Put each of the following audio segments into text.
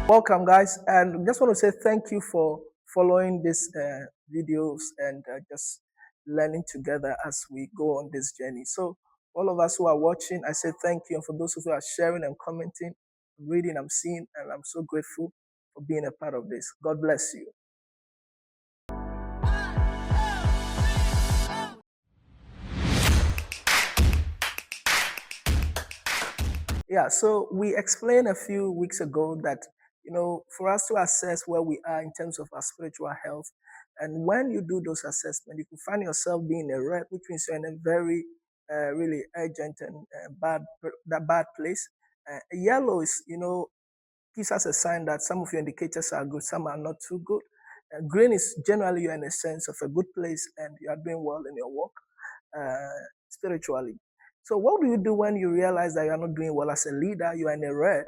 Welcome, guys, and just want to say thank you for following these videos and just learning together as we go on this journey. So, all of us who are watching, I say thank you, and for those who are sharing and commenting, reading, I'm seeing, and I'm so grateful for being a part of this. God bless you. Yeah, so we explained a few weeks ago that, for us to assess where we are in terms of our spiritual health, and when you do those assessments, you can find yourself being a red, which means you're in a very, really urgent and bad place. Yellow is, gives us a sign that some of your indicators are good, some are not too good. Green is generally you're in a sense of a good place and you are doing well in your work spiritually. So, what do you do when you realize that you're not doing well as a leader? You are in a red.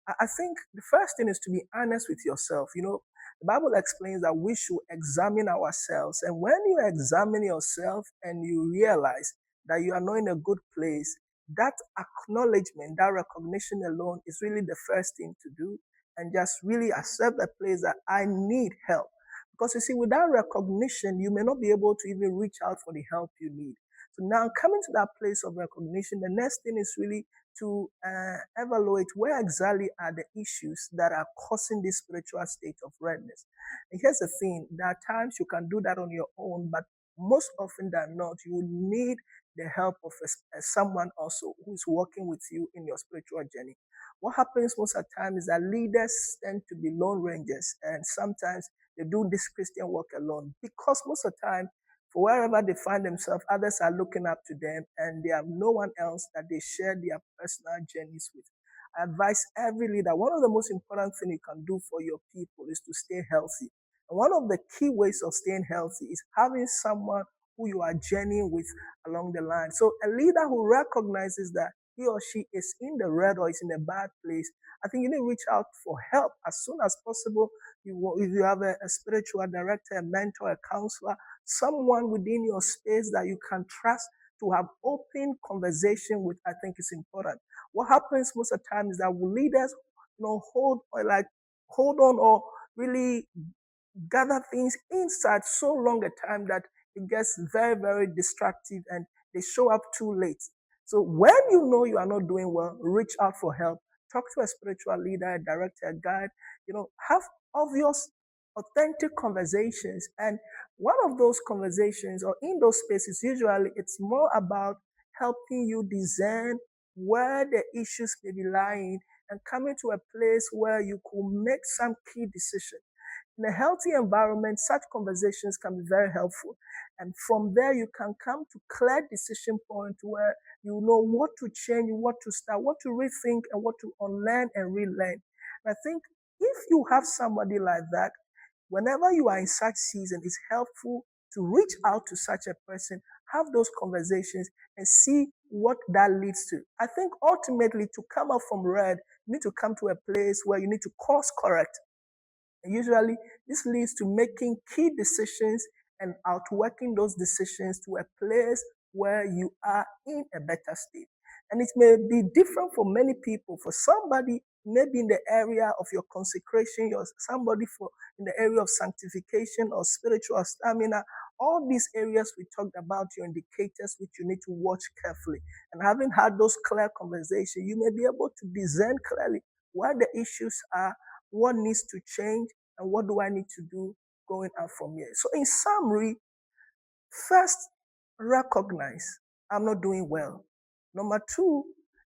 I think the first thing is to be honest with yourself. The Bible explains that we should examine ourselves. And when you examine yourself and you realize that you are not in a good place, that acknowledgement, that recognition alone is really the first thing to do. And just really accept the place that I need help. Because you see, without recognition, you may not be able to even reach out for the help you need. So now, coming to that place of recognition, the next thing is really to evaluate where exactly are the issues that are causing this spiritual state of redness. And here's the thing: there are times you can do that on your own, but most often than not, you will need the help of someone also who is working with you in your spiritual journey. What happens most of the time is that leaders tend to be lone rangers, and sometimes they do this Christian work alone because most of the time, for wherever they find themselves, others are looking up to them, and they have no one else that they share their personal journeys with. I advise every leader, one of the most important things you can do for your people is to stay healthy. And one of the key ways of staying healthy is having someone who you are journeying with along the line. So a leader who recognizes that he or she is in the red or is in a bad place, I think you need to reach out for help as soon as possible. If you have a spiritual director, a mentor, a counselor, someone within your space that you can trust to have open conversation with, I think is important. What happens most of the time is that leaders, hold on or really gather things inside so long a time that it gets very, very destructive and they show up too late. So when you know you are not doing well, reach out for help. Talk to a spiritual leader, a director, a guide. Have obvious, authentic conversations. And one of those conversations or in those spaces, usually it's more about helping you discern where the issues may be lying and coming to a place where you could make some key decisions. In a healthy environment, such conversations can be very helpful. And from there, you can come to clear decision point where you know what to change, what to start, what to rethink, and what to unlearn and relearn. And I think if you have somebody like that, whenever you are in such season, it's helpful to reach out to such a person, have those conversations, and see what that leads to. I think ultimately, to come up from red, you need to come to a place where you need to course correct. And usually, this leads to making key decisions and outworking those decisions to a place where you are in a better state. And it may be different for many people. For somebody, maybe in the area of your consecration, somebody for in the area of sanctification or spiritual stamina. All these areas we talked about, your indicators which you need to watch carefully. And having had those clear conversations, you may be able to discern clearly where the issues are, what needs to change, and what do I need to do going out from here. So, in summary, first, recognize I'm not doing well. Number two,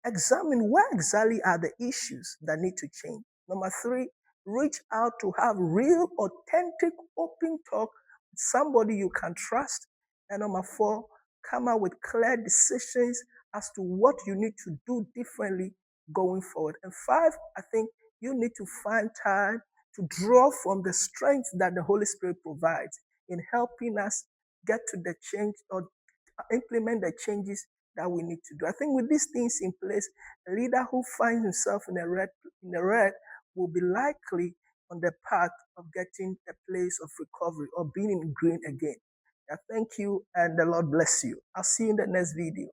examine where exactly are the issues that need to change. Number three, reach out to have real, authentic, open talk with somebody you can trust. And number four, come out with clear decisions as to what you need to do differently going forward. And five, I think you need to find time to draw from the strength that the Holy Spirit provides in helping us get to the change or implement the changes that we need to do. I think with these things in place, a leader who finds himself in the red will be likely on the path of getting a place of recovery or being in green again. Thank you, and the Lord bless you. I'll see you in the next video.